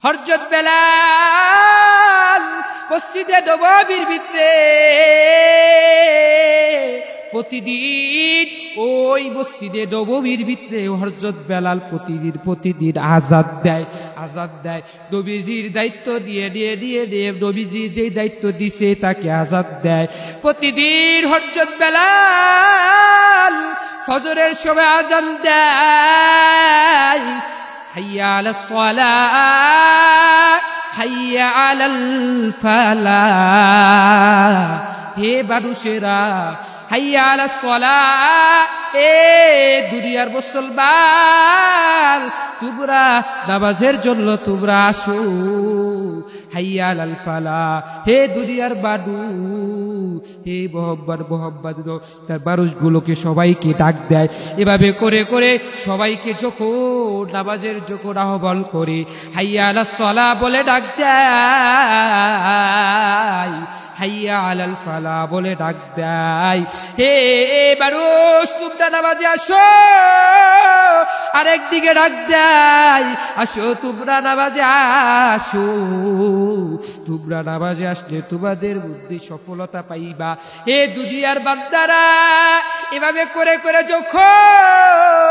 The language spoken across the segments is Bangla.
হযরত বেলাল মসজিদে নববীর ভিতরে প্রতিদিন ওই মসজিদে নববীর ভিতরে হযরত বেলাল প্রতিদিন আযান দেয় নবীজির দায়িত্ব নিয়ে নবীজি যে দায়িত্ব দিছে তাকে আযান দেয় প্রতিদিন হযরত বেলাল ফজরের সময় আযান দেয় হাইয়া আলাস সালাহ হাইয়া আলাল ফালাহ হে মানুষেরা হাইয়া আলাস সালাহ এ দুনিয়ার মুসলমান তোমরা নামাজের জন্য তোমরা আসো হাইয়া আলাল ফালাহ হে দুনিয়ার মানুষ হে মোহাম্মদ তার মানুষগুলোকে সবাইকে ডাক দেয় এভাবে করে করে সবাইকে যখন নামাজের যখন আহ্বান করে হাইয়া আলাস সালাহ বলে ডাক দেয় হাইয়া আলাল ফালাহ বলে ডাক দেয় হে মানুষ তোমরা নামাজে আসো আরেকদিকে ডাক দেয় আসো তোমরা নামাজে আসো তোমরা নামাজে আসলে তোমাদের মধ্যে সফলতা পাইবা হে দুনিয়ার বান্দারা এভাবে করে করে যখন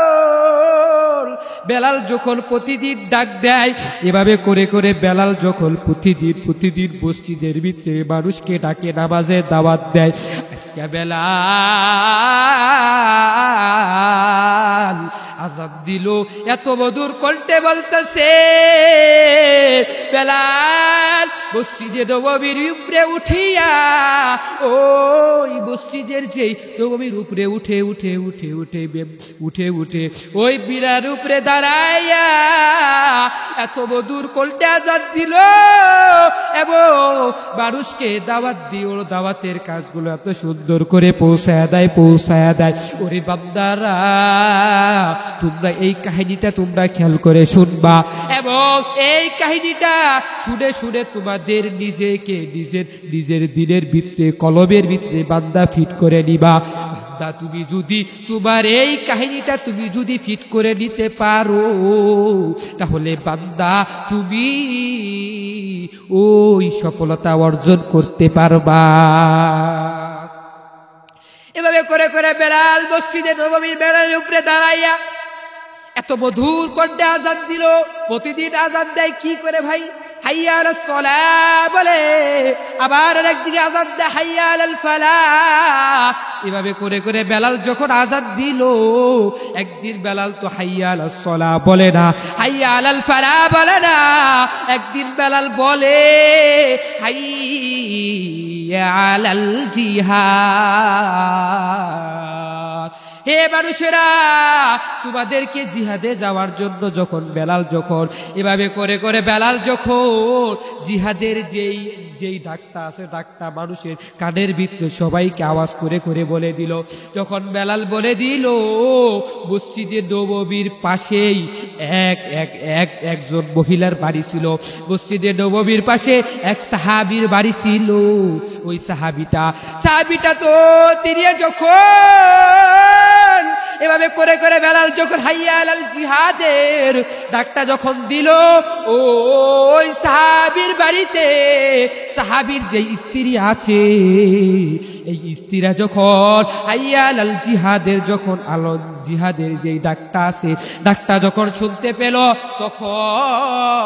বেলাল যখন প্রতিদিন ডাক দেয় এভাবে করে করে বেলাল যখন প্রতিদিন মসজিদের ভিতরে মানুষকে ডাকে নামাজের দাওয়াত দেয় আজকে বেলাল আযান দিল এত মধুর কণ্ঠে বলতেছে বেলাল মসজিদে নববীর উপরে উঠিয়া ওই মসজিদের যেই নববীর উপরে উঠে ওই বিরার উপরে দাঁড়াইয়া এত মধুর কণ্ঠে আযান দিল এবং মানুষকে দাওয়াত দিও দাওয়াতের কাজগুলো এত সুন্দর করে পৌঁছায়া দেয় ওরে বান্দারা তোমরা এই কাহিনীটা তোমরা খেয়াল করে শুনবা এবং এই কাহিনীটা শুনে শুনে তোমাদের নিজেকে নিজের দিনের ভিতরে কলবের ভিতরে বান্দা ফিট করে নিবা বান্দা তুমি যদি তোমার এই কাহিনীটা তুমি যদি ফিট করে নিতে পারো তাহলে বান্দা তুমি ওই সফলতা অর্জন করতে পারবা এভাবে করে করে বেলাল মসজিদে নববীর বেড়ার উপরে দাঁড়াইয়া এত মধুর কণ্ঠে আযান দিল প্রতিদিন আযান দেয় কি করে ভাই হাইয়া আলাস সালাহ বলে আবার আরেকদিকে আযান দেয় হাইয়া আলাল ফালাহ এভাবে করে করে বেলাল যখন আযান দিল একদিন বেলাল তো হাইয়া আলাস সালাহ বলে না হাইয়া আলাল ফালাহ বলে না একদিন বেলাল বলে হাইয়া আলাল জিহাদ হে মানুষেরা তোমাদেরকে জিহাদে যাওয়ার জন্য যখন বেলাল যখন এভাবে করে করে বেলাল যখন জিহাদের যেই ডাকটা আছে ডাকটা মানুষের কানের ভিতরে সবাইকে আওয়াজ করে করে বলে দিল যখন বেলাল বলে দিল মসজিদে নববীর পাশেই একজন মহিলার বাড়ি ছিল মসজিদে নববীর পাশে এক সাহাবীর বাড়ি ছিল ওই সাহাবীটা তো তিনি যখন এভাবে করে করে বেলাল যখন হাইয়া আলাল জিহাদের ডাকটা যখন দিল ওই সাহাবীর বাড়িতে সাহাবীর যে স্ত্রী আছে এই স্ত্রীরা যখন হাইয়া আলাল জিহাদের যখন জিহাদের যেই ডাকটা আছে ডাকটা যখন শুনতে পেল তখন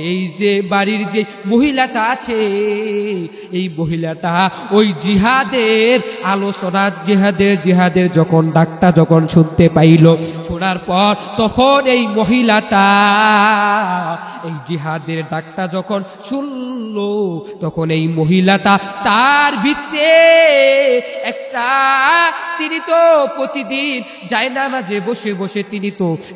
এই যে বাড়ির যে মহিলাটা আছে এই মহিলাটা ওই জিহাদের আলোচনা জিহাদের যখন ডাকটা যখন শুনতে পাইল শোনার পর তখন এই মহিলাটা এই জিহাদের ডাকটা যখন শুনলো তখন এই মহিলাটা তার ভিতরে একটা তিনি তো প্রতিদিন জায়নামাজে বসে বসে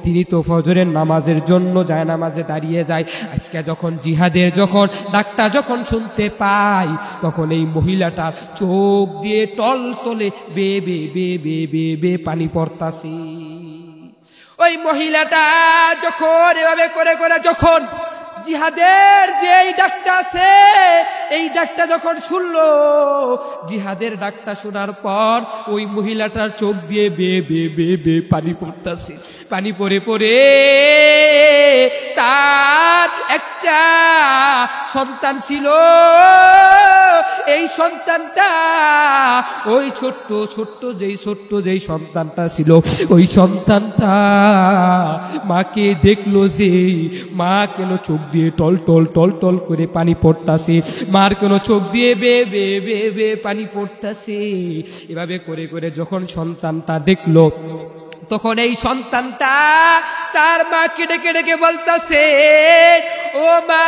তিনি তো ফজরের নামাজের জন্য জায়নামাজে দাঁড়িয়ে যায় আজকে যখন জিহাদের যখন ডাকটা যখন শুনতে পাই তখন এই মহিলাটা চোখ দিয়ে টলটলে বে বে বে বে বে বে পানি পড়তাছে ওই মহিলাটা যখন এভাবে করে করে যখন জিহাদের যে এই ডাকটা আছে এই ডাকটা যখন শুনলো জিহাদের ডাকটা শোনার পর ওই মহিলাটার চোখ দিয়ে বে বে বে বে পানি পড়তাছে পানি পড়ে পড়ে সন্তান ছিল, এই সন্তানটা ওই ছোট্ট যেই সন্তানটা ছিল, ওই সন্তানটা মাকে দেখলো যে মা কেন চোখ দিয়ে টল টল টল টল করে পানি পড়তাছে, মার কেন চোখ দিয়ে বে বে বে বে পানি পড়তাছে। এভাবে করে করে যখন সন্তানটা দেখলো, তখন এই সন্তানটা তার মাকে ডেকে ডেকে বলতাছে, ও মা,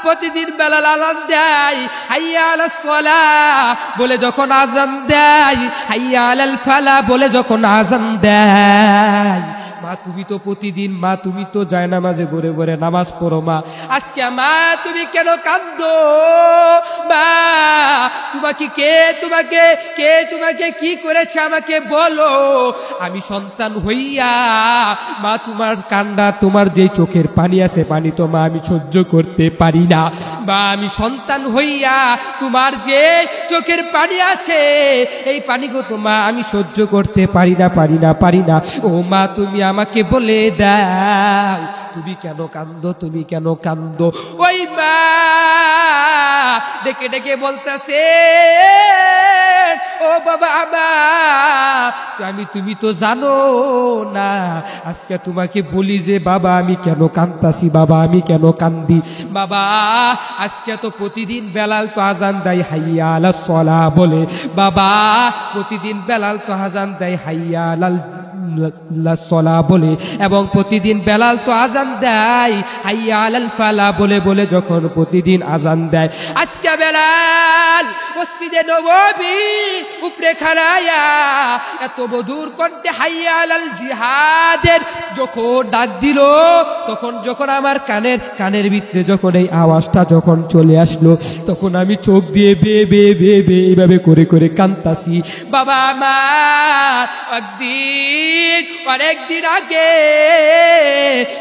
প্রতিদিন বেলাল আজান দেয় হাইয়া আলাস সালাহ বলে, যখন আজান দেয় হাইয়া আলাল ফালাহ বলে যখন আজান দেয়, মা তুমি তো প্রতিদিন, মা তুমি তো জায়নামাজে ঘুরে ঘুরে নামাজ পড়ো, মা আজকে মা তুমি কেন কাঁদো? মা তোমাকে কি করেছে আমাকে বলো। আমি সন্তান হইয়া মা তোমার কান্না, তোমার যে চোখের পানি আছে, পানি তো মা আমি সহ্য করতে পারি না। মা আমি সন্তান হইয়া তোমার যে চোখের পানি আছে, এই পানিগুলো তো মা আমি সহ্য করতে পারি না। ও মা তুমি আমাকে বলে দাও, তুমি কেন কান্দো? ওই মা ডেকে ডেকে বলতেছে, ও বাবা আমার, তুমি তো জানো না, আজকে তোমাকে বলি যে বাবা আমি কেন কাঁদতাছি, বাবা আমি কেন কান্দি। বাবা আজকে তো প্রতিদিন বেলাল তো আজান দেয় হাইয়া আলাস সালাহ বলে, বাবা প্রতিদিন বেলাল তো আজান দেয় হাইয়া আলাল সালাহ বলে, এবং প্রতিদিন বেলাল তো আজান দেয় হাইয়া আলাল ফালাহ বলে বলে যখন প্রতিদিন আজান দেয়, আজকে বেলাল মসজিদে নববী উপরে খাড়ায়া এত মধুর কণ্ঠে হাইয়া আলাল জিহাদের যখন ডাক দিল, তখন যখন আমার কানের ভিতরে যখন এই আওয়াজটা যখন চলে আসলো, তখন আমি চোখ দিয়ে বে বে বে বে এইভাবে করে করে কাঁদতাছি। বাবা আমার অনেকদিন আগে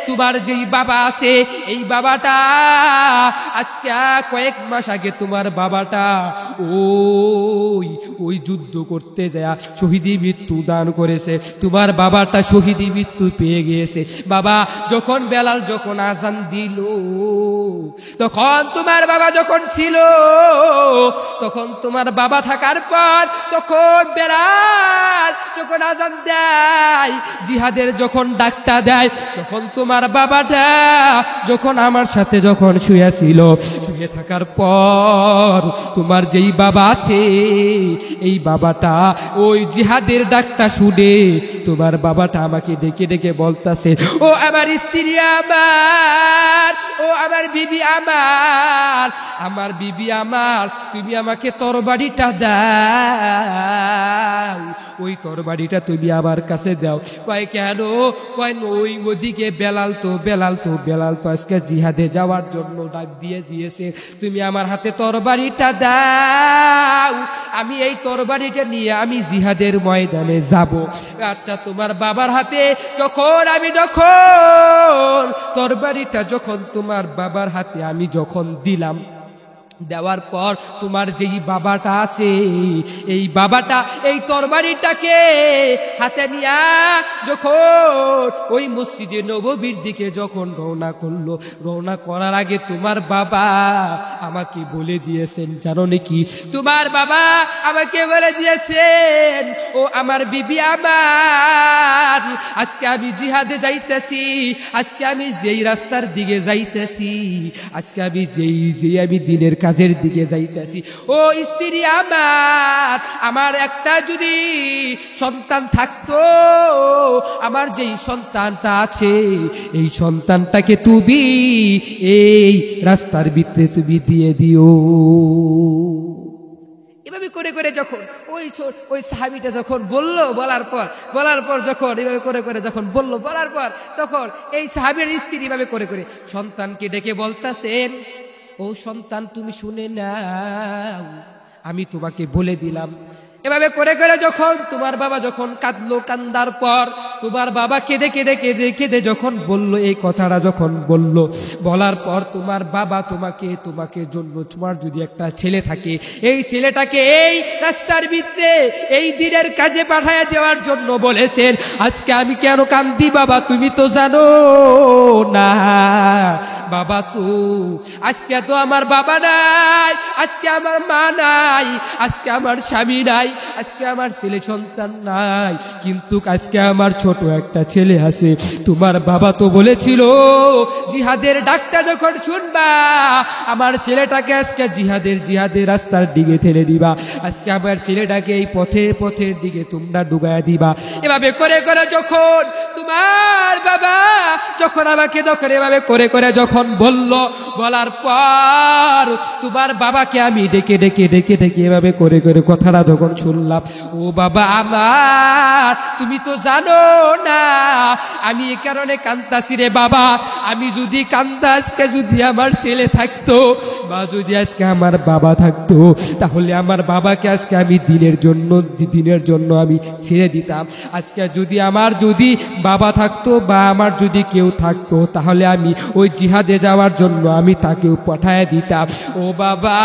তোমার যেই বাবা আছে, এই বাবাটা আজকে কয়েক মাস আগে তোমার বাবাটা ওই যুদ্ধ করতে যায় শহীদি মৃত্যু দান করেছে। তোমার বাবাটা শহীদি মৃত্যু পেয়ে গিয়েছে। বাবা যখন বেলাল যখন আজান দিল, তখন তোমার বাবা যখন ছিল, তখন তোমার বাবা থাকার পর তখন বেলাল যখন আজান দেয়, জিহাদের যখন ডাকটা দেয়, তখন তোমার বাবাটা যখন আমার সাথে যখন শুয়েছিল, শুয়ে থাকার পর তোমার যেই বাবা আছে, এই বাবাটা ওই জিহাদের ডাকটা শুনে তোমার বাবাটা আমাকে ডেকে ডেকে বলতাছে, ও আমার স্ত্রী আমার, ও আমার বিবি আমার, তুমি আমাকে তরবারিটা দাও, ওই তরবারিটা তুমি আমার কাছে দাও। কয় কেন? কয় ওই ওদিকে বেলাল তো আজকে জিহাদে যাওয়ার জন্য ডাক দিয়েছে, তুমি আমার হাতে তরবারিটা দাও, আমি এই তরবারিটা নিয়ে আমি জিহাদের ময়দানে যাব। আচ্ছা তোমার বাবার হাতে যখন তরবারিটা যখন তোমার বাবার হাতে আমি যখন দিলাম, দেওয়ার পর তোমার যেই বাবাটা আছে, এই বাবাটা এই তরবারিটাকে হাতে নিয়া যখন ওই মসজিদে নববীর দিকে যখন রওনা করার আগে তোমার বাবা আমাকে বলে দিয়েছেন, জানো নাকি? তোমার বাবা আমাকে বলে দিয়েছেন, ও আমার বিবি আমার, আজকে আমি জিহাদে যাইতেছি, আজকে আমি যেই রাস্তার দিকে যাইতেছি, আজকে আমি যেই আমি দিনের কাজের দিকে যাইতেছি, ও স্ত্রী আমার একটা যদি সন্তান থাকতো, আমার যেই সন্তানটা আছে, এই সন্তানটাকে তুমি এই রাস্তার ভিতরে তুমি দিয়ে দিও। এভাবে করে করে যখন ওই সাহাবীটা যখন বলার পর যখন এভাবে করে করে যখন বলার পর তখন এই সাহাবীর স্ত্রী এভাবে করে করে সন্তানকে ডেকে বলতাছেন, ও সন্তান তুমি শুনে নাও, আমি তোমাকে বলে দিলাম। এভাবে করে করে যখন তোমার বাবা যখন কাঁদলো, কান্দার পর তোমার বাবা কেঁদে কেঁদে যখন বলল, এই কথাটা যখন বলার পর তোমার বাবা তোমাকে জন্য, তোমার যদি একটা ছেলে থাকে, এই ছেলেটাকে এই রাস্তার ভিতরে এই দিনের কাজে পাঠায় দেওয়ার জন্য বলেছেন। আজকে আমি কেন কান্দি বাবা, তুমি তো জানো না বাবা তো আজকে তো আমার বাবা নাই, আজকে আমার মা নাই, আজকে আমার স্বামী নাই, আজকে আমার ছেলে সন্তান নাই, কিন্তু আজকে আমার ছোট একটা ছেলে আছে। তোমার বাবা তো বলেছিল জিহাদের ডাকটা যখন শুনবা আমার ছেলেটাকে আজকে জিহাদের রাস্তার দিকে ঠেলে দিবা, আজকে আমার ছেলেটাকে এই পথের দিকে তোমরা ডুবাইয়া দিবা। এভাবে করে করে যখন তোমার বাবা যখন আমাকে এভাবে করে করে যখন বলার পর তোমার বাবাকে আমি ডেকে এভাবে করে করে কথাটা যখন শুনলাম, ও বাবা আমার, তুমি তো জানো না আমি এ কারণে কান্দাছি রে বাবা। আমি যদি কান্দাসকে যদি আমার ছেলে থাকতো বা যদি আজকে আমার বাবা থাকতো, তাহলে আমার বাবাকে আজকে আমি দিনের জন্য আমি ছেড়ে দিতাম। আজকে যদি আমার বাবা থাকতো বা আমার যদি কেউ থাকতো, তাহলে আমি ওই জিহাদে যাওয়ার জন্য আমি তাকেও পাঠায় দিতাম। ও বাবা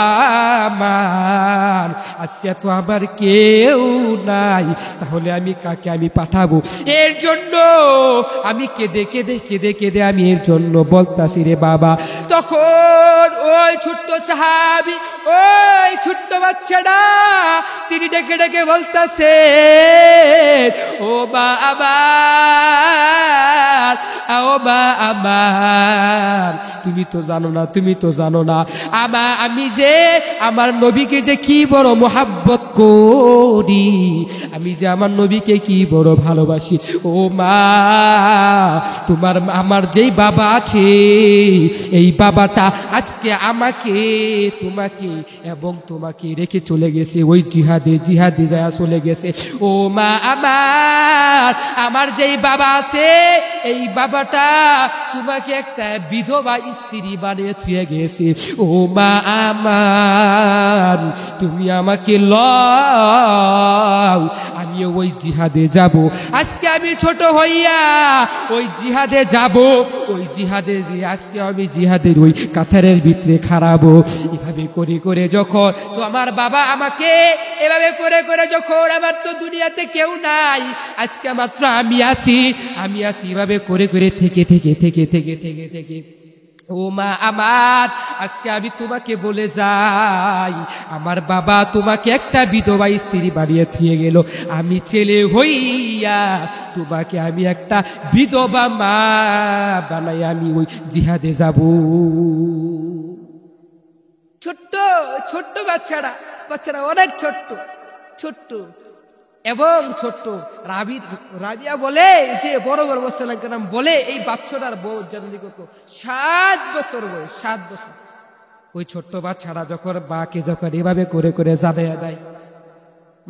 আমার, আজকে তো আমার কেউ নাই, তাহলে আমি কাকে আমি পাঠাবো? এর জন্য আমি কেঁদে আমি এর জন্য বলতাছি রে বাবা। তখন ওই ছোট্ট সাহাবী, ওই ছোট্ট বাচ্চাটা তিনি ডেকে বলতাছে, ও বাবা, ও বাবা, তুমি তো জানো না আমি যে আমার নবীকে যে কি বড় মোহাব্বত করি, আমি যে আমার নবীকে কি বড় ভালোবাসি। ও মা, আমার যেই বাবা আছে এই বাবাটা আজকে আমাকে, তোমাকে এবং তোমাকে রেখে চলে গেছে, ওই জিহাদে যায় চলে গেছে। ও মা আমার যেই বাবা আছে এই বাবাটা তোমাকে একটা বিধবা স্ত্রী বানিয়ে থুয়ে গেছে। ও মা আমার, তুমি আমাকে লও, আমি ওই জিহাদে যাব। আজকে আমি ছোট হইয়া ওই জিহাদে যাব, ওই জিহাদে যে আজকে আমি জিহাদের ওই কাতারের ভিতরে খাড়াবো। এভাবে করে করে যখন তো আমার বাবা আমাকে এভাবে করে করে যখন আমার তো দুনিয়াতে কেউ নাই, আজকে মাত্র আমি আসি এভাবে করে করে থেকে ও মা আমার, আজকে আমি তোমাকে বলে যাই, আমার বাবা তোমাকে একটা বিধবা স্ত্রী বানিয়ে থুয়ে গেল, আমি ছেলে হইয়া তোমাকে আমি একটা বিধবা মা বানাই আমি ওই জিহাদে যাব। ছোট্ট বাচ্চারা অনেক ছোট্ট এবং ছোট্ট। রাবিয়া বলে যে বড় মুসাল্লাম বলে এই বাচ্চাটার বয়স জানি কত, 7 বছর বয়স, 7 বছর। ওই ছোট্ট বাচ্চারা যখন মাকে যখন এভাবে করে করে জানাইয়া দেয়,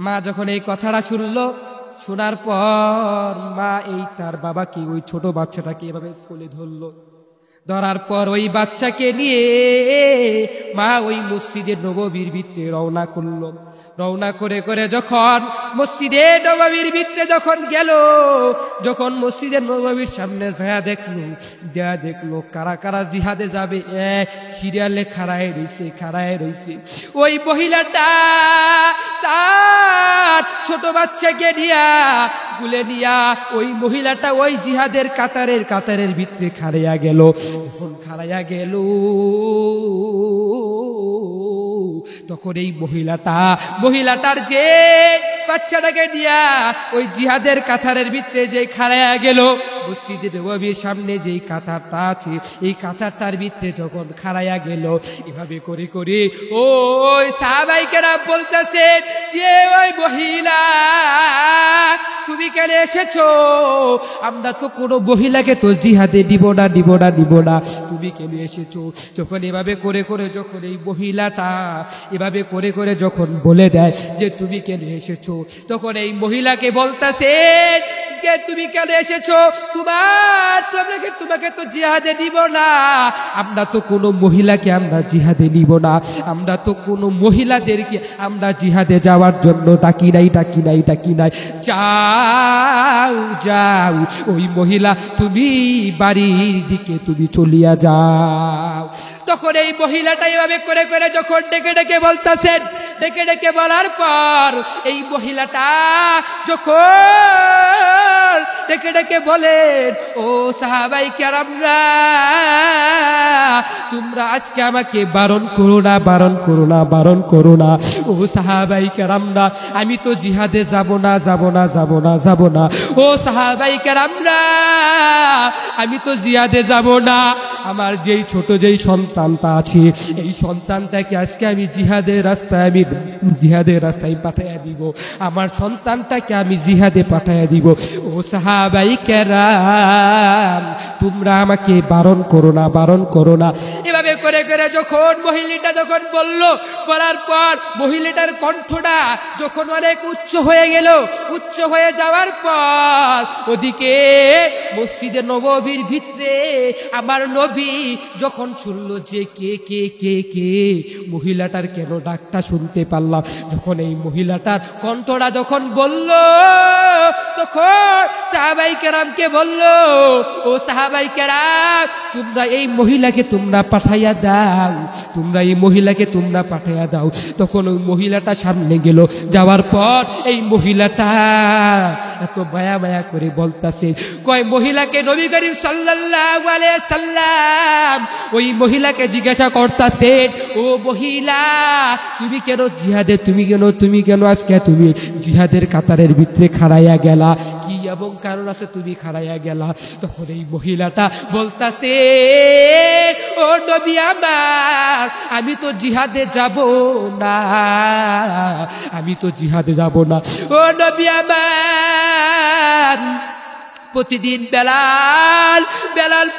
মা যখন এই কথাটা শোনার পর মা এই তার বাবাকে ওই ছোট বাচ্চাটাকে এভাবে কোলে ধরার পর ওই বাচ্চাকে নিয়ে মা ওই মসজিদে নববীর ভিতরে রওনা করে করে যখন মসজিদে নববীর ভিতরে যখন গেল, যখন মসজিদের নববীর সামনে দেখলো কারা কারা জিহাদে যাবে, সিরিয়ালে খাড়ায় রইছে। ওই মহিলাটা তার ছোট বাচ্চাকে গুলে নিয়া ওই মহিলাটা ওই জিহাদের কাতারের ভিতরে খাড়াইয়া গেল। যখন খাড়াইয়া গেল তখন এই মহিলাটার যে বাচ্চাটাকে নিয়া ওই জিহাদের কাতারের ভিতরে যে খাড়াইয়া গেল, মসজিদের নববীর সামনে যেই কাতারটা আছে এই কাতারটার ভিতরে যখন খাড়াইয়া গেল, এভাবে করে করে ওই সাহাবায়ে কেরাম বলতেছে যে ওই মহিলা তুমি কেন এসেছো? আমরা তো কোনো মহিলাকে তো জিহাদে দিব না, তুমি কেন এসেছো? যখন এভাবে করে করে যখন এই মহিলাটা এভাবে করে করে যখন বলে দেয় যে তুমি কেন এসেছো, তখন এই মহিলাকে বলতেছে যে তুমি কেন এসেছো? তোমাকে তো জিহাদে নিব না, আমরা তো কোনো মহিলাকে আমরা জিহাদে নিব না, আমরা তো কোনো মহিলাদেরকে আমরা জিহাদে যাওয়ার জন্য ডাকি নাই। যাও ওই মহিলা তুমি বাড়ির দিকে তুমি চলিয়া যাও। তখন এই মহিলাটা এভাবে করে করে যখন ডেকে বলতেছেন, ডেকে ডেকে বলার পর এই মহিলাটা যখন ডেকে ডেকে বলেন, ও সাহাবাই কেরামরা, তোমরা আজকে আমাকে বারণ করো না, বারণ করো না, বারণ করো না। ও সাহাবাই কেরামরা, আমি তো জিহাদে যাব না, যাব না, যাব না, যাব না। ও সাহাবাই কেরামরা, আমি তো জিহাদে যাব না। আমার যেই ছোট যেই সন্তানটা আছে, এই সন্তানটাকে আজকে আমি জিহাদের রাস্তায় পাঠাইয়া দিব। আমার সন্তানটাকে আমি জিহাদে পাঠাইয়া দিব। ও সাহাবাই কেরাম, তোমরা আমাকে বারণ করো না, বারণ করো না। এভাবে করে করে যখন মহিলাটা যখন বলার পর মহিলাটার কণ্ঠটা যখন অনেক উচ্চ হয়ে গেল, উচ্চ হয়ে যাওয়ার পর ওদিকে মসজিদে নববীর ভিতরে আমার নবী যখন শুনল যে কে কে কে কে, মহিলাটার কেন ডাকটা শুনতে পারলাম। যখন এই মহিলাটার কণ্ঠটা যখন বলল, তখন সাহাবাই কেরামকে বলল, ও সাহাবাই কেরাম, তোমরা এই মহিলাকে তোমরা পাঠাইয়া দাও, তোমরা এই মহিলাকে তোমরা পাঠাইয়া দাও। তখন ওই মহিলাটা সামনে গেল, যাওয়ার পর এই মহিলাটা এত মায়া মায়া করে বলতাছে, কয় মহিলাকে নবী করিম সাল্লাল্লাহু আলাইহি সাল্লাম ওই মহিলাকে জিজ্ঞাসা করতাছে, ও মহিলা, তুমি কেন জিহাদে, তুমি কেন আজকে তুমি জিহাদের কাতারের ভিতরে খাড়াইয়া গেলা, কি এবং কারণ আছে তুমি খাড়াইয়া গেলা? তখন এই মহিলাটা বলতাছে, ও নবী আমার, আমি তো জিহাদে যাব না, আমি তো জিহাদে যাব না। ও নবী আমার, প্রতিদিন বেলাল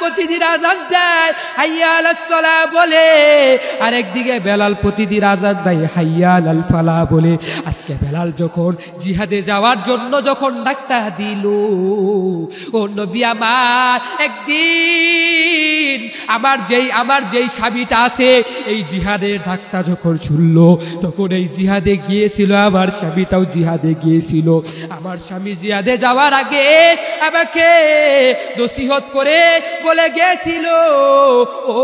প্রতিদিন আযান দেয়, হাইয়া আলাস সালাহ বলে, আরেকদিকে বেলাল প্রতিদিন আযান দেয়, হাইয়া আলাল ফালাহ বলে। আজকে বেলাল যখন জিহাদে যাওয়ার জন্য যখন ডাকটা দিল, ও নবী আমার, একদিন আমার যেই স্বামীটা আছে, এই জিহাদের ডাকটা যখন শুনলো, তখন এই জিহাদে গিয়েছিল, আমার স্বামীটাও জিহাদে গিয়েছিল। আমার স্বামী জিহাদে যাওয়ার আগে আমাকে নসিহত করে বলে গেছিল, ও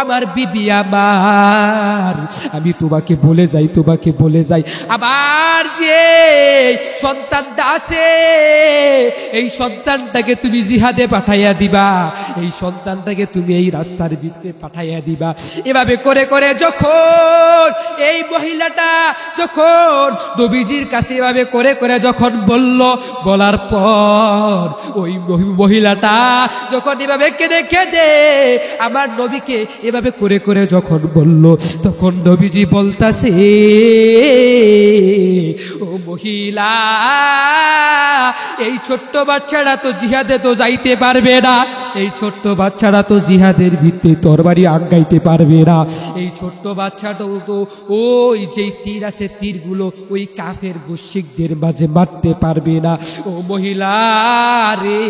আমার বিবি আমার, আমি তোমাকে বলে যাই, আবার যে সন্তানটা আছে, এই সন্তানটাকে তুমি জিহাদে পাঠাইয়া দিবা, এই সন্তানটাকে তুমি এই রাস্তার ভিতরে পাঠাইয়া দিবা। এভাবে করে করে যখন এই মহিলাটা যখন নবীজির কাছে এভাবে করে করে যখন বলার পর ওই মহিলাটা যখন এভাবে কেঁদে কেঁদে আমার নবীকে এভাবে করে করে যখন বলল, তখন নবীজি বলতাছে, ও মহিলা, এই ছোট্ট বাচ্চারা তো জিহাদে তো যাইতে পারবে না, এই ছোট্ট বাচ্চারা তো জিহাদের ভিত্তি তরবারি আগাইতে পারবে না, এই ছোট্ট বাচ্চাটা তো ওই যেই তীর আছে, তীরগুলো ওই কাফের মুশরিকদের মাঝে মারতে পারবে না। ও মহিলা রে,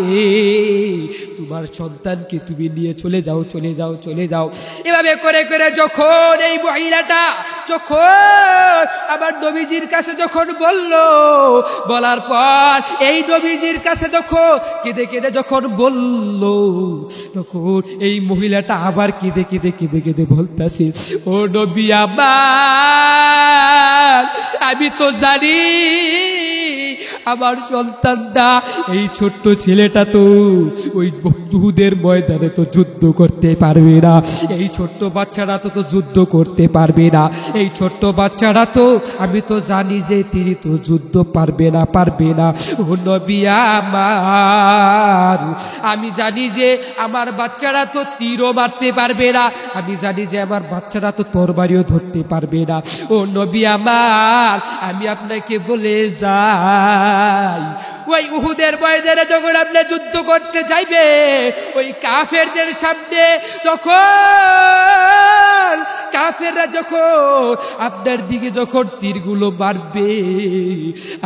তোমার সন্তানকে তুমি নিয়ে চলে যাও। এভাবে করে করে যখন এই মহিলাটা যখন আমার নবীজির কাছে যখন বলার পর এই নবীজির কাছে যখন কেঁদে কেঁদে যখন বলল, তখন এই মহিলাটা আবার কেঁদে কেঁদে কেঁদে কেঁদে বলতেছে, ও নবী আমার, আমি তো জানি আমার সন্তানটা, এই ছোট্ট ছেলেটা তো ওই উহুদের ময়দানে তো যুদ্ধ করতে পারবে না, এই ছোট্ট বাচ্চারা তো যুদ্ধ করতে পারবে না, এই ছোট্ট বাচ্চারা তো আমি তো জানি যে তিনি তো যুদ্ধ পারবে না। ও নবী আমার, আমি জানি যে আমার বাচ্চারা তো তীরও মারতে পারবে না, আমি জানি যে আমার বাচ্চারা তো তরবারিও ধরতে পারবে না। ও নবী আমার, আমি আপনাকে বলে যাই, ওই উহুদের ময়দানে যখন আপনি যুদ্ধ করতে যাইবে, ওই কাফেরদের সামনে যখন কাফেররা যখন আপনার দিকে যখন তীরগুলো মারবে,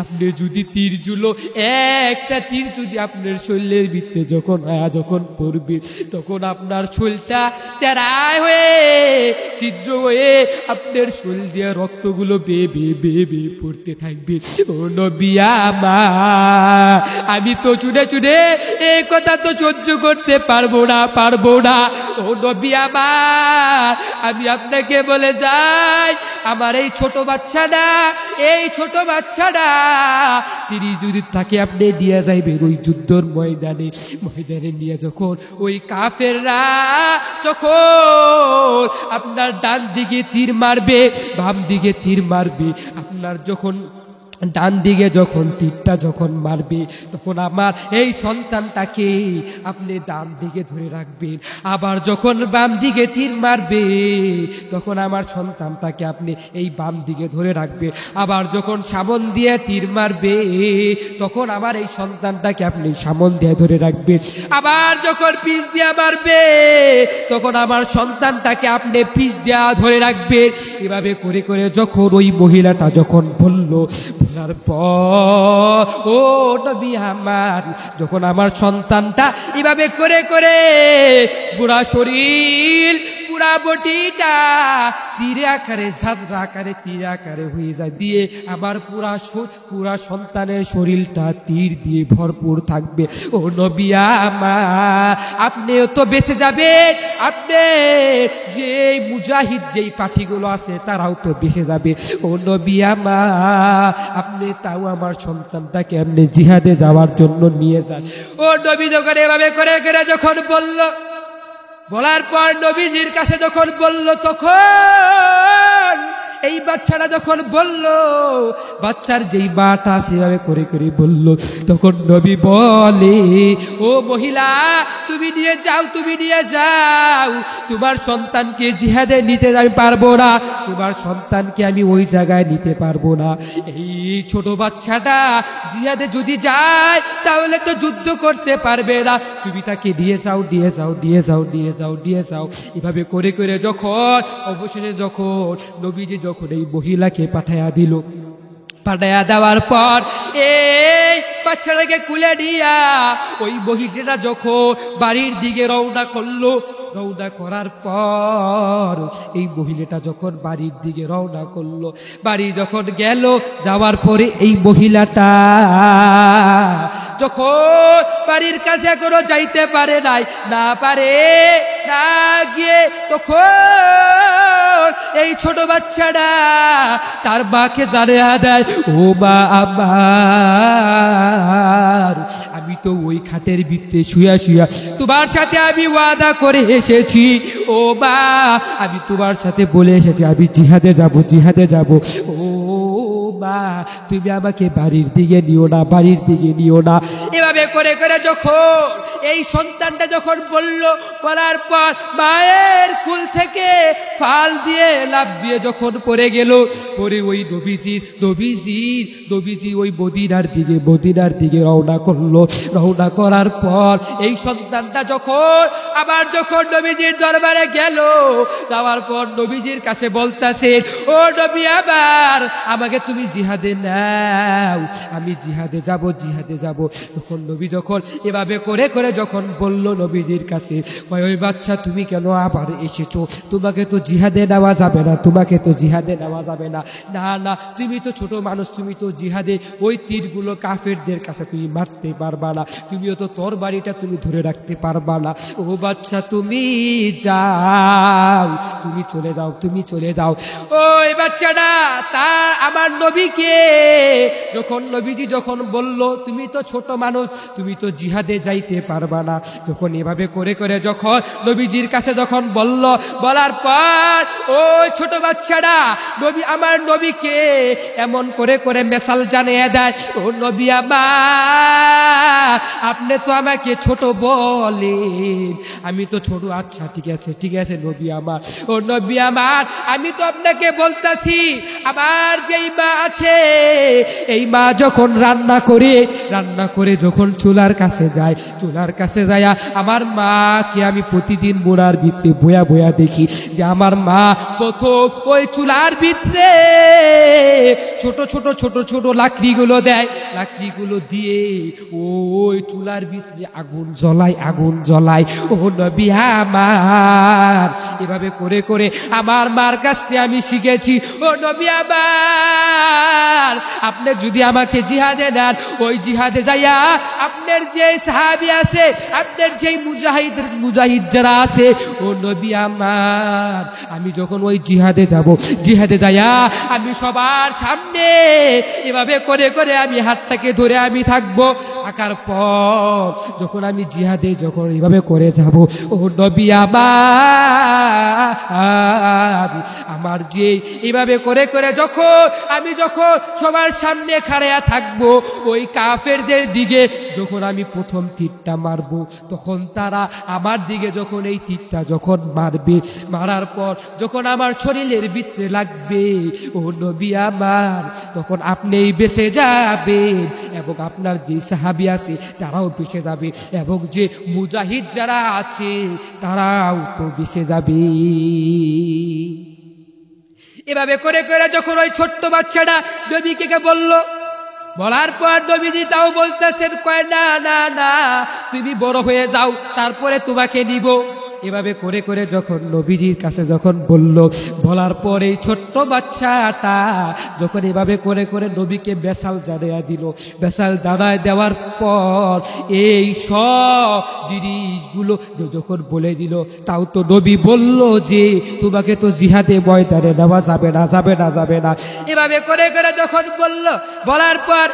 আপনি যদি তীরগুলো একটা তীর যদি আপনার শরীরের ভিতরে যখন পড়বে, তখন আপনার শরীরটা তেরায় হয়ে ছিদ্র হয়ে আপনার শরীর দিয়ে রক্তগুলো বেয়ে বেয়ে পড়তে থাকবে। ও নবী আমার, আমি তো চুনে এই কথা তো সহ্য করতে পারবো না। ও নবী আমার, আমি আপনাকে বলে যাই, আমার এই ছোট বাচ্চাটা তিনি যদি তাকে আপনি নিয়ে যাইবেন ওই যুদ্ধর ময়দানে নিয়ে যখন ওই কাফেররা যখন আপনার ডান দিকে তীর মারবে, বাম দিকে তীর মারবে, আপনার যখন ডান দিকে যখন তীরটা যখন মারবে, তখন আমার এই সন্তানটাকে আপনি ডান দিকে ধরে রাখবেন। আবার যখন বাম দিকে তীর মারবে, তখন আমার সন্তানটাকে আপনি এই বাম দিকে ধরে রাখবেন। আবার যখন সামন দিয়ে তীর মারবে, তখন আমার এই সন্তানটাকে আপনি সামন দিয়ে ধরে রাখবেন। আবার যখন পিছ দিয়ে মারবে, তখন আমার সন্তানটাকে আপনি পিছ দিয়ে ধরে রাখবেন। এভাবে করে করে যখন ওই মহিলাটা যখন বলল, বলার পর ও নবী আমার, যখন আমার সন্তানটা এভাবে করে করে পুরা শরীর পুরা বডিটা তীরে আকারে ঝাঁঝরা আকারে তীরে আকারে হয়ে যায় দিয়ে আমার পুরা সন্তানের শরীরটা তীর দিয়ে ভরপুর থাকবে। ও নবী আমার, আপনিও তো বেঁচে যাবেন, আপনি যে মুজাহিদ যেই পার্টিগুলো আছে তারাও তো বেঁচে যাবে। ও নবী আমার, আপনি তাও আমার সন্তানটাকে এমনি জিহাদে যাওয়ার জন্য নিয়ে যান। ও নবী যখন এভাবে করে করে যখন বলার পর নবীজির কাছে যখন বলল, তখন এই বাচ্চাটা যখন বলল, বাচ্চার যেই মাটা সেভাবে করে করে বলল, তখন নবী বলে, ও মহিলা, তুমি নিয়ে যাও, তোমার সন্তানকে জিহাদে নিতে আমি পারবো না, তোমার সন্তানকে আমি ওই জায়গায় নিতে পারবো না। এই ছোট বাচ্চাটা জিহাদে যদি যায় তাহলে তো যুদ্ধ করতে পারবে না, তুমি তাকে দিয়ে যাও। এভাবে করে করে যখন অবশেষে যখন নবীজি যখন এই মহিলাকে পাঠায়া দেওয়ার পর এই বাচ্চাটাকে কুলে দিয়া ওই মহিলাটা যখন বাড়ির দিকে রওনা করার পর এই মহিলাটা যখন বাড়ির দিকে রওনা করলো, বাড়ি যখন গেল, যাওয়ার পরে এই মহিলাটা যখন বাড়ির কাছে এখনো যাইতে পারে না গিয়ে তখন এই ছোট বাচ্চাটা তার মাকে জানিয়ে দেয়, ও মা আমার, আমি তো ওই খাটের ভিতরে শুয়া তোমার সাথে আমি ওয়াদা করে এসেছি, ও মা, আমি তোমার সাথে বলে এসেছি আমি জিহাদে যাব। ও মা, তুমি আমাকে বাড়ির দিকে নিও না। এভাবে করে করে যখন এই সন্তানটা যখন বলার পর মায়ের কুল থেকে ফাল দিয়ে লাফ দিয়ে যখন পড়ে গেল, পরে ওই নবীজি ওই মদিনার দিকে রওনা করার পর এই সন্তানটা যখন নবীজির দরবারে গেল, যাওয়ার পর নবীজির কাছে বলতাছে, ও নবী আমার, আমাকে তুমি জিহাদে নাও, আমি জিহাদে যাব। তখন নবী যখন এভাবে করে করে যখন বলল নবীজির কাছে, ওই বাচ্চা, তুমি কেন আবার এসেছো? তোমাকে তো জিহাদে নেওয়া যাবে না। না, তুমি তো ছোট মানুষ, তুমি তো জিহাদে ওই তীরগুলো কাফেরদের কাছে তুমি মারতে পারবা না, তুমিও তো তোর বাড়িটা তুমি ধরে রাখতে পারবা না। ও বাচ্চা, তুমি চলে যাও। ওই বাচ্চাটা আমার নবীকে নবীজি যখন বলল, তুমি তো ছোট মানুষ, তুমি তো জিহাদে যাইতে পারবা না, যখন এভাবে করে করে যখন নবীজির কাছে যখন বলার পর ওই ছোট বাচ্চাটা আমার নবীকে এমন করে করে মেসাল জানিয়ে দেয়, ও নবী আমার, আপনি তো আমাকে ছোট বলেন, আমি তো ছোট। আচ্ছা, ঠিক আছে নবী আমার, ও নবী আমার, আমি তো আপনাকে বলতাছি, আমার যেই মা আছে, এই মা যখন রান্না করে যখন চুলার কাছে যায়, আমার মাকে আমি প্রতিদিন মোড়ার ভিতরে বয়া দেখি যে আমার মা প্রথম ওই চুলার ভিতরে ছোট লাকড়িগুলো দেয়, লাকড়িগুলো দিয়ে ওই চুলার ভিতরে আগুন জ্বলায়। ও নবী আমার, এভাবে করে করে আমার মার কাছ থেকে আমি শিখেছি। ও নবী আমার, আপনি যদি আমাকে জিহাদে নেন, ওই জিহাদে যাইয়া আপনার যে সাহাবী আছে আছে, আপনার যেই মুজাহিদ যারা আছে, ও নবী আমার, আমি যখন ওই জিহাদে যাইয়া আমি সবার সামনে এভাবে করে করে আমি হাতটাকে ধরে আমি থাকবো, থাকার পর যখন আমি জিহাদে যখন এইভাবে করে যাব, ও নবী আমার যে এইভাবে করে করে যখন সবার সামনে খাড়ায়া থাকবো, ওই কাফেরদের দিকে যখন আমি প্রথম তীরটা মারবো, তখন তারা আমার দিকে যখন এই তীরটা যখন মারবে, মারার পর যখন আমার শরীরের ভিতরে লাগবে, ও নবী আমার, তখন আপনি বেঁচে যাবেন এবং আপনার যে সাহাবী আছে তারাও বেঁচে যাবে এবং যে মুজাহিদ যারা আছে তারাও তো বেঁচে যাবে। এভাবে করে করে যখন ওই ছোট্ট বাচ্চাটা নবীকে বলার পর নবীজি তাও বলতেছেন, কয় না না না, তুমি বড় হয়ে যাও, তারপরে তোমাকে নিব। এভাবে করে করে যখন নবীজির কাছে যখন বলার পরে ছোট্ট বাচ্চাটা যখন এভাবে করে করে নবীকে বেসাল জানাইয়া দিল, বেসাল জানায় দেওয়ার পর এই সব জিনিসগুলো যখন বলে দিল, তাও তো নবী বলল যে তোমাকে তো জিহাদে ময়দানে নেওয়া যাবে না। এভাবে করে করে যখন বলার পর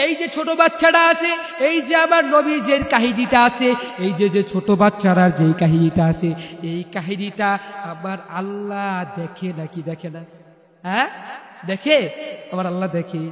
এই যে ছোট বাচ্চাটা আছে, এই যে আমার নবীর কাহিনীটা আছে, এই যে ছোট বাচ্চারা যেই কাহিনীটা আছে, এই কাহিনীটা আমার আল্লাহ দেখে নাকি দেখে না? হ্যাঁ, দেখে। আমার আল্লাহ দেখে,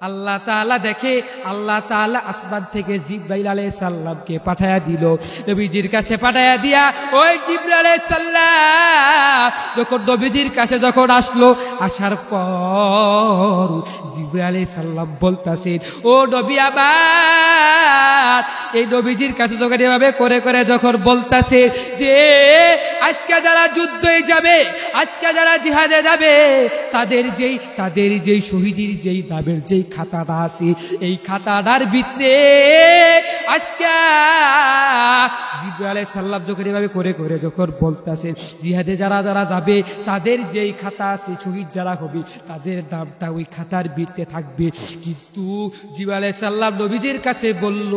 আল্লাহ তাআলা দেখে। আল্লাহ তাআলা আসমান থেকে জিবরাইল আলাইহিস সালামকে পাঠায়া দিল, নবীজির কাছে পাঠায়া দিয়া ওই জিবরাইল আলাইহিস সালাম যখন নবীজির কাছে যখন আসলো, আসার পর জিবরাইল আলাইহিস সালাম বলতাছেন, ও নবী আমার, এই নবীজির কাছে যখন এভাবে করে করে যখন বলতাছে যে আজকে যারা যুদ্ধে যাবে, আজকে যারা জিহাদে যাবে, তাদের যেই শহীদের যেই নামের যেই খাতাটা আছে, এই খাতাটার ভিতরে আজকে জিবরাইল আলাইহিস সালাম যখন এভাবে করে করে যখন বলতেছে জিহাদে যারা যাবে, তাদের যেই খাতা আছে, শহীদ যারা হবে তাদের নামটা ওই খাতার ভিতরে থাকবে। কিন্তু জিবরাইল আলাইহিস সালাম নবীজির কাছে বলল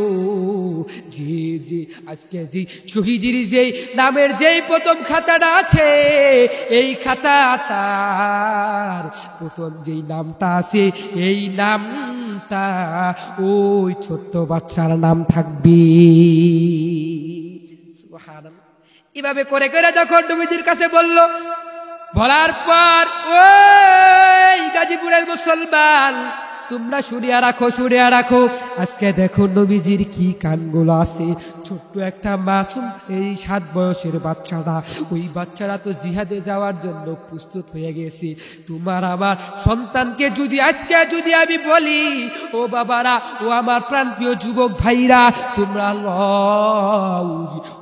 যে আজকে যে শহীদের যেই নামের যেই প্রথম খাতাটা আছে, এই খাতাটার প্রথম যেই নামটা আছে, এই নামটা ওই ছোট্ট বাচ্চার নাম থাকবে। সুবহানাল্লাহ। এভাবে করে করে যখন নবীজির কাছে বলার পর ওই গাজীপুরের মুসলমান, তোমরা শুনিয়া রাখো, আজকে দেখো নবীজির কি কানগুলো আছে। ছোট্ট একটা মাসুম এই 7 বয়সের বাচ্চারা, ওই বাচ্চারা তো জিহাদে যাওয়ার জন্য প্রস্তুত হয়ে গেছে। তোমার আমার সন্তানকে যদি আমি বলি, ও বাবারা, ও আমার প্রাণপ্রিয় যুবক ভাইরা, তোমরা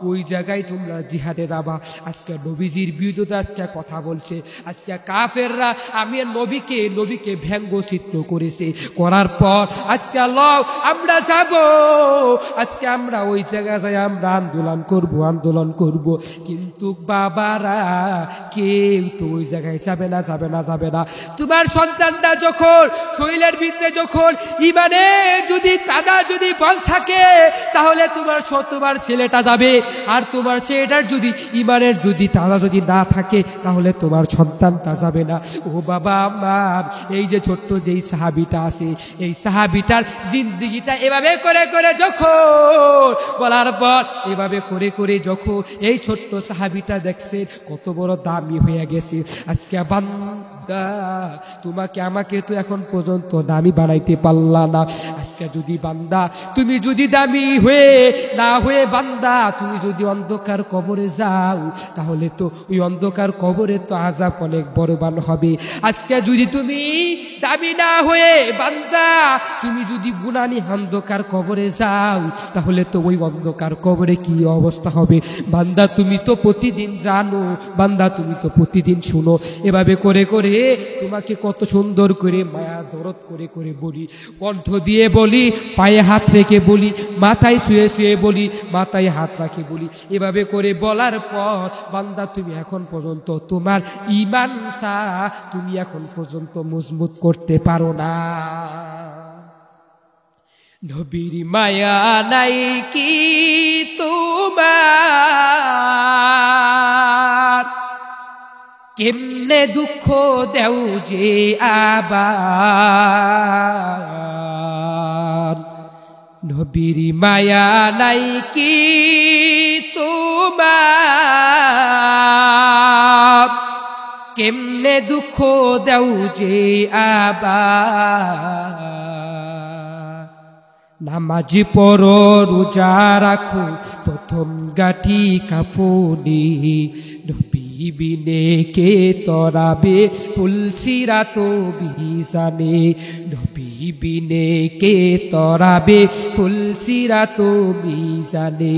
ওই জায়গায় তোমরা জিহাদে যাবা। আজকে নবীজির বিরুদ্ধে আজকে কথা বলছে, আজকে কাফেররা আমি নবীকে ব্যঙ্গ চিত্র করেছে, করার পর আজকে আমরা যাব, আজকে আমরা ওই জায়গায় যাই আমরা আন্দোলন করব। কিন্তু বাবারা কেউ তো ওই জায়গায় যাবে না। তোমার সন্তানটা যখন শরীরের ভিতরে যখন ইমানে যদি বল থাকে, তাহলে তোমার ছেলেটা যাবে, আর তোমার ছেলেটার যদি ইমানের যদি তারা যদি না থাকে, তাহলে তোমার সন্তানটা যাবে না। ও বাবা আমার, এই যে ছোট্ট যেই সাহাবীটা আছে, এই সাহাবীটার জিন্দেগিটা এভাবে করে করে যখন বলার পর এভাবে করে করে যখন এই ছোট্ট সাহাবীটা দেখছে কত বড় দামি হয়ে গেছে। আজকে বান্দা, তোমাকে আমাকে তো এখন পর্যন্ত দামি বানাইতে পারলা না। আজকে যদি বান্দা তুমি যদি দামি না হয়ে বান্দা তুমি যদি অন্ধকার কবরে যাও, তাহলে তো ওই অন্ধকার কবরে তো আযাব অনেক বড়বান হবে। আজকে যদি তুমি দামি না হয়ে বান্দা তুমি যদি গুনানি অন্ধকার কবরে যাও, তাহলে তো ওই অন্ধকার কবরে কি অবস্থা হবে। বান্দা তুমি তো প্রতিদিন জানো, বান্দা তুমি তো প্রতিদিন শুনো। এভাবে করে করে তোমাকে কত সুন্দর করে মায়া দরদ করে করে বলি, কণ্ঠ দিয়ে বলি, পায়ে হাত রেখে বলি, মাথায় শুয়ে শুয়ে বলি, মাথায় হাত রাখে বলি। এভাবে করে বলার পর বান্দা তুমি এখন পর্যন্ত তোমার ঈমানটা তুমি এখন পর্যন্ত মজবুত করতে পারো না। নবীর মায়া নাই কি তোমার, কেমনে দুঃখ দেও যে আবার। নবীর মায়া নাই কি তোমার, কেমনে দুঃখ দেও যে আবার। নামাজ পড়ো রোজা রাখো প্রথম গাঠি কাফনি, নবী বিনে কে তরাবে ফুলসিরাত বিজানে। নবী বিনে কে তরাবে ফুলসিরাত বিজানে।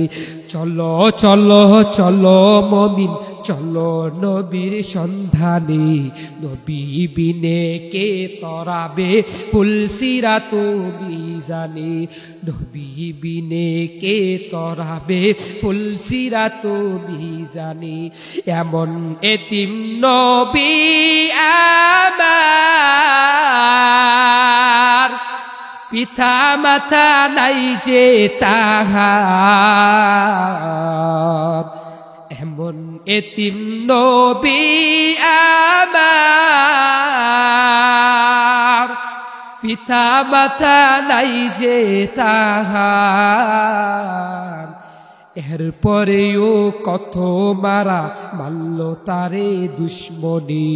চলো চলো চলো মমিন চলো নবীর সন্ধানে, নবী বিনে কে তরাবে ফুলসিরাত বিজানে। নবী বিনে কে তরাবে ফুলসিরাত বিজানে। এমন এতিম নবী আমার, পিতা মাতা নাই যে তাহার। এমন এতিম নবী আমার, পিতা মাতা নাই যে তাহার। এরপরেও কত মারা মারল তারে দুশ্মনী,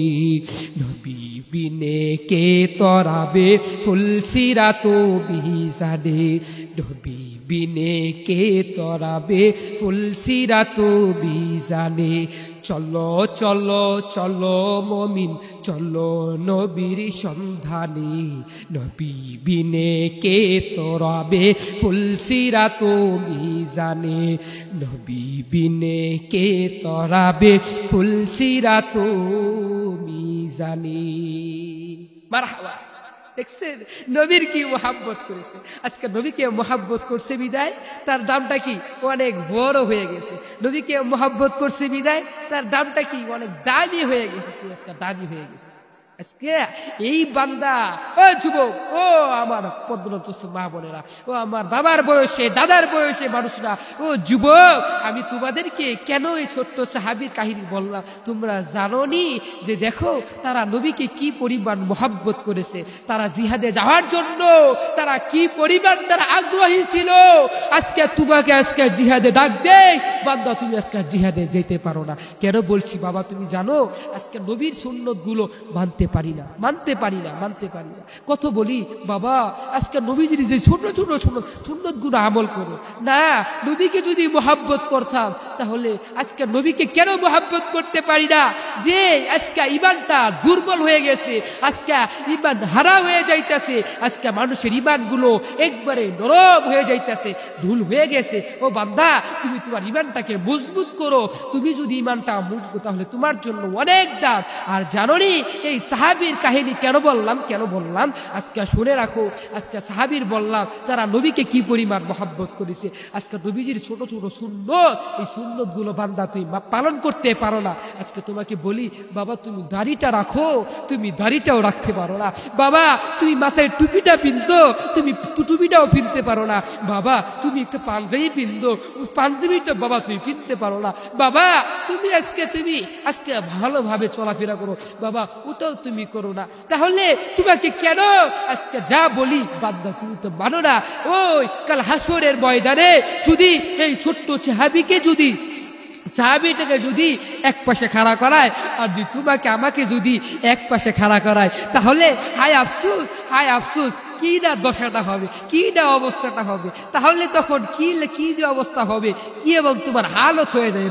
নবী বিনে কে তরাবে ফুলসিরাত বিজানে। নবী বিনে কে তরাবে ফুলসিরাত বিজানে। চলো চলো চলো মমিন চলো নবীর সন্ধানে, নবী বিনে কে তরাবে ফুলসিরাত বিজানে। নবী বিনে কে তরাবে ফুলসিরাত বিজানে। মারহাবা। দেখছেন নবীর কি মোহাব্বত করেছে। আজকে নবীকে মোহাব্বত করছে বিদায় তার দামটা কি অনেক বড় হয়ে গেছে। নবীকে মোহাব্বত করছে বিদায় তার দামটা কি অনেক দামি হয়ে গেছে। আজকে দামি হয়ে গেছে। আজকে এই বান্দা, ও যুবক, ও আমার পদ্মনত মা বোনেরা, ও আমার বাবার বয়সে দাদার বয়সে মানুষরা, ও যুবক, আমি তোমাদেরকে কেন এই ছোট্ট সাহাবীর কাহিনী বললাম তোমরা জানোনি? যে দেখো তারা নবীকে কি পরিমাণ মোহাব্বত করেছে, তারা জিহাদে যাওয়ার জন্য তারা কি পরিমাণ তারা আগ্রহী ছিল। আজকে তোমাকে আজকে জিহাদে ডাক দেই, বান্দা তুমি আজকে জিহাদে যেতে পারো না। কেন বলছি বাবা তুমি জানো? আজকে নবীর সুন্নত গুলো মানতে পারি না, মানতে পারি না, মানতে পারি না। কত বলি বাবা আজকে নবীজির যে ছোট ছোট সুন্নত গুলো আমল করো না। নবীকে যদি মোহাব্বত করতাম তাহলে আজকে নবীকে কেন মোহাব্বত করতে পারি না? যে আজকে ইমানটা দুর্বল হয়ে গেছে, আজকে ইমান হারা হয়ে যাইতেছে, আজকে মানুষের ইমান গুলো একবারে নরম হয়ে যাইতেছে, ধুল হয়ে গেছে। ও বান্দা তুমি তোমার ইমানটাকে মজবুত করো। তুমি যদি ইমানটা মজবুত তাহলে তোমার জন্য অনেক দাম। আর জানোনি এই সাহাবীর কাহিনী কেন বললাম? আজকে শুনে রাখো। আজকে সাহাবীর বললাম তারা নবীকে কি পরিমাণ মোহাব্বত করেছে। আজকে নবীজির ছোট ছোট সুন্নত, এই সুন্নত গুলো বান্দা তুই পালন করতে পারো না। আজকে তোমাকে বলি বাবা তুমি দাড়িটা রাখো, তুমি দাড়িটাও রাখতে পারো না। বাবা তুমি মাথায় টুপিটা পিনতো, তুমি টুপিটাও পিনতে পারো না। বাবা তুমি একটা পাঞ্জাবি পিনতো, পাঞ্জাবিটা বাবা তুমি পিনতে পারো না। বাবা তুমি আজকে ভালোভাবে চলাফেরা করো, বাবা ওটাও তুমি করো না। তাহলে তোমাকে কেন আজকে যা বলি বান্দা তুমি তো মানো না। ওই কাল হাসরের ময়দানে যদি এই ছোট্ট সাহাবীটাকে যদি এক পাশে খাড়া করায় আর যদি তোমাকে আমাকে যদি এক পাশে খাড়া করায় তাহলে হায় আফসোস, হায় আফসোস, কি না দশাটা হবে, কি না অবস্থাটা হবে। তাহলে তখন কি যে অবস্থা হবে, কি এবং তোমার হালত হয়ে যাবে।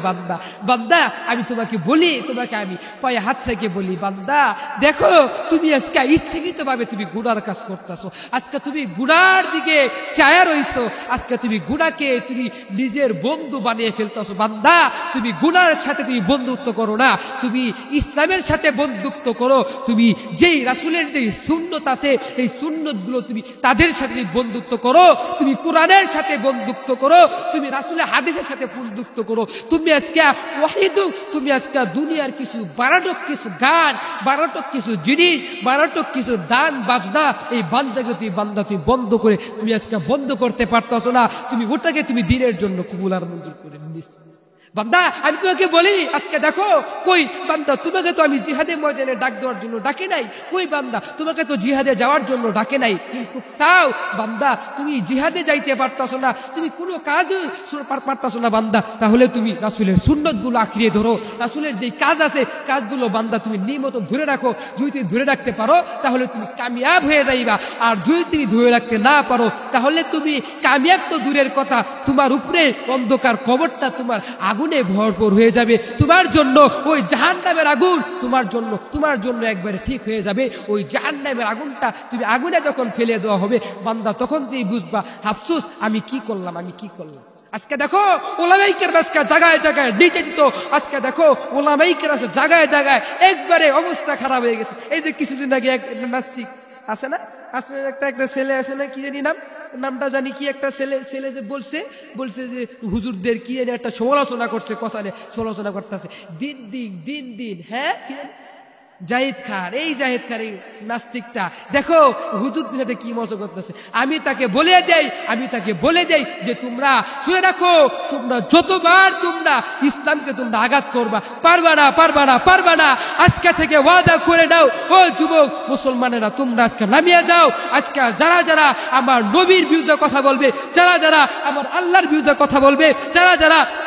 বান্দা আমি তোমাকে বলি, তোমাকে আমি পায়ে হাত থেকে বলি বান্দা দেখো তুমি আজকে ইচ্ছাকৃত ভাবে তুমি গুনার কাজ করতেছো। আজকে তুমি গুনার দিকে চায়া রইছো, আজকে তুমি গুনাকে তুমি নিজের বন্ধু বানিয়ে ফেলতেছো। বান্দা তুমি গুনার সাথে তুমি বন্ধুত্ব করো না, তুমি ইসলামের সাথে বন্ধুত্ব করো। তুমি যেই রাসূলের যেই সুন্নত আছে এই সুন্নত গুলো তুমি তাদের সাথে বন্ধুত্ব করো, তুমি কোরআনের সাথে বন্ধুত্ব করো, তুমি রাসূলের হাদিসের সাথে বন্ধুত্ব করো, তুমি আজকে ওয়াহিদু, তুমি আজকে দুনিয়ার কিছু বারাটক কিছু গান, বারাটক কিছু জিনিস, বারাটক কিছু দান বাজনা, এই বান্দাকে তুমি বান্দা তুমি বন্ধ করে তুমি আজকে বন্ধ করতে পারতেছো না। তুমি ওটাকে তুমি দিনের জন্য কবুল আর মঞ্জুর করে নিচ্ছ। বান্দা আমি তোমাকে বলি আজকে দেখো, কই বান্দা তোমাকে তো আমি জিহাদে ময়দানে ডাক দেওয়ার জন্য ডাকে নাই, কই বান্দা তোমাকে তো জিহাদে যাওয়ার জন্য ডাকে নাই, কিন্তু তাও বান্দা তুমি জিহাদে যাইতে পারতাছো না, তুমি কোনো কাজ পারতাছো না বান্দা, তাহলে তুমি রাসূলের সুন্নাত গুলো আঁকড়ে ধরো, রাসূলের যে কাজ আছে কাজগুলো বান্দা তুমি নিয়মিত ধরে রাখো। যদি তুমি ধরে রাখতে পারো তাহলে তুমি কামিয়াব হয়ে যাইবা, আর যদি তুমি ধরে রাখতে না পারো তাহলে তুমি কামিয়াব তো দূরের কথা, তোমার উপরে অন্ধকার কবরটা তোমার আগুনে ভরপুর হয়ে যাবে। তোমার জন্য ওই জাহান্নামের আগুন তোমার জন্য একবারে ঠিক হয়ে যাবে। ওই জাহান্নামের আগুনটা তুমি আগুনে যখন ফেলে দেওয়া হবে বান্দা, তখন তুমি বুঝবা আফসোস আমি কি করলাম। আজকে দেখো ওলামায়ে কেরাম আজকে জায়গায় জায়গায় নির্যাতিত, আজকে দেখো ওলামায়ে কেরাম জায়গায় জায়গায় একবারে অবস্থা খারাপ হয়ে গেছে। এই যে কিছুদিন আগে এক নাস্তিক আছে না, আসলে একটা ছেলে আছে না, কি জানি নামটা জানি কি, একটা ছেলে যে বলছে যে হুজুরদের কি জানি একটা সমালোচনা করছে, কথা নিয়ে সমালোচনা করতেছে দিন দিন। হ্যাঁ জাহিদ খান, এই নাস্তিকটা দেখো হুজুরদের সাথে কি মজা করতেছে। আমি তাকে বলে দেই যে তোমরা শুনে রাখো, তোমরা যতবার তোমরা ইসলামকে তোমরা আঘাত করবা পারবা না। আজকে থেকে ওয়াদা করে নাও ও যুবক মুসলমানেরা, তোমরা আজকে নামিয়ে যাও। আজকে যারা আমার নবীর বিরুদ্ধে কথা বলবে, যারা আমার আল্লাহর বিরুদ্ধে কথা বলবে, যারা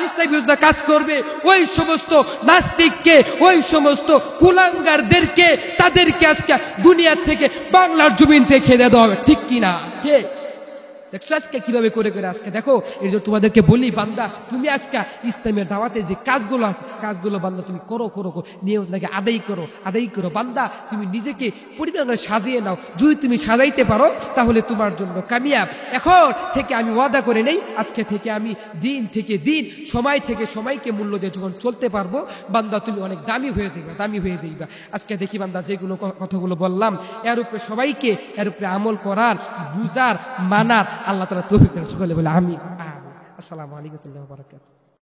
ইসলামের বিরুদ্ধে কাজ করবে, ওই সমস্ত নাস্তিককে, ওই সমস্ত কুলাঙ্গার তাদেরকে আজকে দুনিয়া থেকে বাংলার জমিন থেকে খেদে দেওয়া হবে, ঠিক কিনা? দেখছো আজকে কিভাবে করে আজকে দেখো। এই যে তোমাদেরকে বলি বান্দা, তুমি আজকে ইসলামের দাওয়াতে যে কাজগুলো আছে কাজগুলো বান্দা তুমি করো নিয়ম লাগে আদায় করো বান্দা। তুমি নিজেকে পরিমাণে সাজিয়ে নাও, যদি তুমি সাজাইতে পারো তাহলে তোমার জন্য কামিয়াব। এখন থেকে আমি ওয়াদা করে নেই, আজকে থেকে আমি দিন থেকে দিন, সময় থেকে সময়কে মূল্য দিয়ে যখন চলতে পারবো বান্দা, তুমি অনেক দামি হয়ে যাইবা। আজকে দেখি বান্দা যেগুলো কথাগুলো বললাম, এর উপরে সবাইকে এর উপরে আমল করার, বুঝার, মানার আল্লাহ তাআলা তৌফিক দান করেন। সকলে বলে আমিন। আসসালামু আলাইকুম ওয়া রাহমাতুল্লাহি ওয়া বারাকাতুহু।